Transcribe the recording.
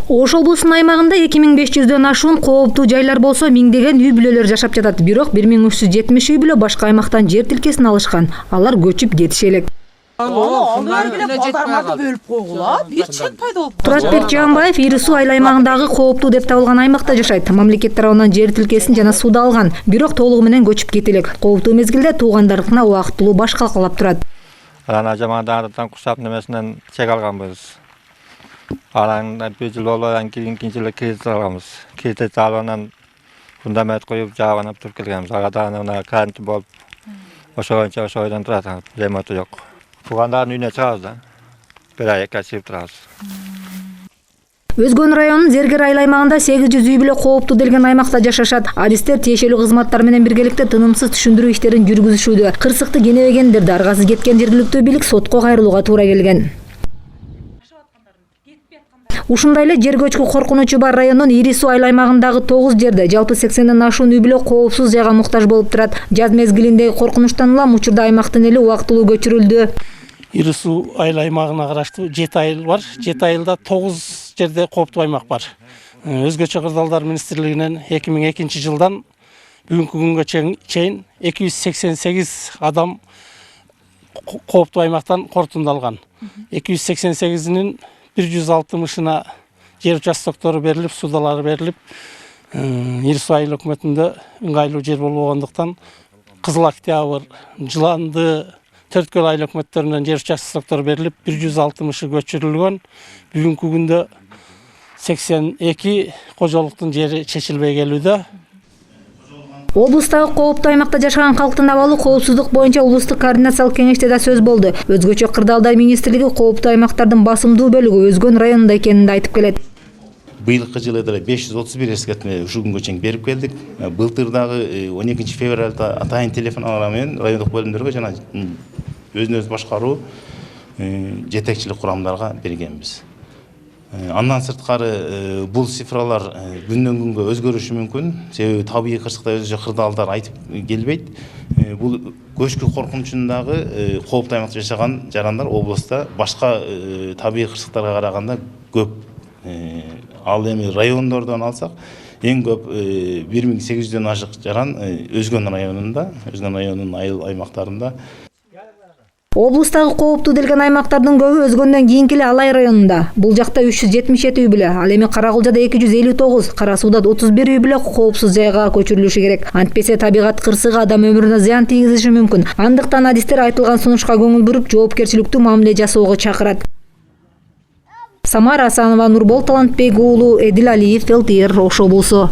Ош облусунун аймагында 2500дөн ашуун кооптуу жайлар болсо, миңдеген үй бүлөлөр жашап жатат. Бирок 1370 үй бүлө башка аймактан жер тилкесин алышкан. Алар көчүп кетиши элек. Туратбек Жаанбаев Ири суу айыл аймагындагы кооптуу деп табылган аймакта жашайт. Мамлекет тарабынан жер тилкесин жана сууду алган, бирок толугу менен көчүп кетти элек. Кооптуу мезгилде туугандарына убактылуу баш калкалап турат. Ana jamanlardan kusap nemesinden çek alganbız. Aranda bir yıl olayan ikinciyle kredit alganbız. Kredit alandan fundament koyup javanıp turup kelgenbіз. Arada ona kanti bolup oşoydan turат, remontu yok. Tuğanların үйüne çağız da. Bir ay kaçıp turabız. Өзгөн районунун Зергер айыл аймагында 800 үй бүлө кооптуу делген аймакта жашашат. Адистер тиешелүү кызматтар менен биргеликте тынымсыз түшүндүрүү иштерин жүргүзүшүүдө. Кырсыкты кенебегендерди аргасыз кеткен жергиликтүү бийлик сотко кайрылууга туура келген. Ушундай эле жер көчкү коркунучу бар райондун Ири суу айыл аймагындагы 9 жерде жалпы 80ден ашуун үй бүлө коопсуз жайга муктаж болуп турат. Жаз мезгилиндеги коркунучтан улам учурда аймактын эли убактылуу көчүрүлдү. Ири суу айыл аймагына караштуу 7 айыл бар. 7 айылда 9 жерде кооптуу аймак бар. Өзгөчө кырдаалдар министрлигинен 2002 жылдан бүгүнкү күнгө чейин 288 адам кооптуу аймактан корутундалган. 288-nin 160-ына жер участоктору берилип, судалары берилип, Ири суу айыл өкмөтүндө ыңгайлуу жер болбогондуктан Кызыл Октябрь, Жыланды, Төрткөл айыл өкмөттөрүнөн жер участоктору берилип, 160-ы көчүрүлгөн. Бүгүнкү күндө 82 кожолуктун жери чечилбей келүүдө. Облустагы кооптуу аймакта жашаган калктын абалы коопсуздук боюнча улустук координациялык кеңеште да сөз болду. Өзгөчө кырдаалдар министрлиги кооптуу аймактардын басымдуу бөлүгү Өзгөн районунда экенин айтып келет. Быйылкы жылы деле 531 эскертме ушул күнгө чейин берип келдик. Былтырдагы 12 февралда атайын телефон алуу менен райондук бөлүмдөргө жана өзүн-өзү башкаруу жетекчилик курамдарга бергенбиз. Андан сырткары бул цифралар күндөн күнгө өзгөрүшү мүмкүн. Себеби табигый кырсыкта өзү кырдаалдар айтып келбейт. Бул көчкү коркунучундагы кооптуу аймакта жашаган жарандар облуста башка табигый кырсыктарга караганда көп. Ал эми райондордон алсак, эң көп 1800дөн ашык жаран Өзгөн районунда, Өзгөн районунун айыл аймактарында. Облустагы кооптуу делген аймактардын көбү Өзгөндөн кийинки эле Алай районунда. Бул жакта 377 үй бүлө, ал эми Карагулжада 259, Кара сууда 31 үй бүлө коопсуз жайга көчүрүлүшү керек. Антпесе табигат кырсыгы адам өмүрүнө зыян тийгизиши мүмкүн. Андыктан адистер айтылган сунушка көңүл буруп, жоопкерчиликтүү мамиле жасоого чакырат. Самара Асанова, Нурбол Талантбек уулу, Эдил Алиев, ЛТР, Ош облусу.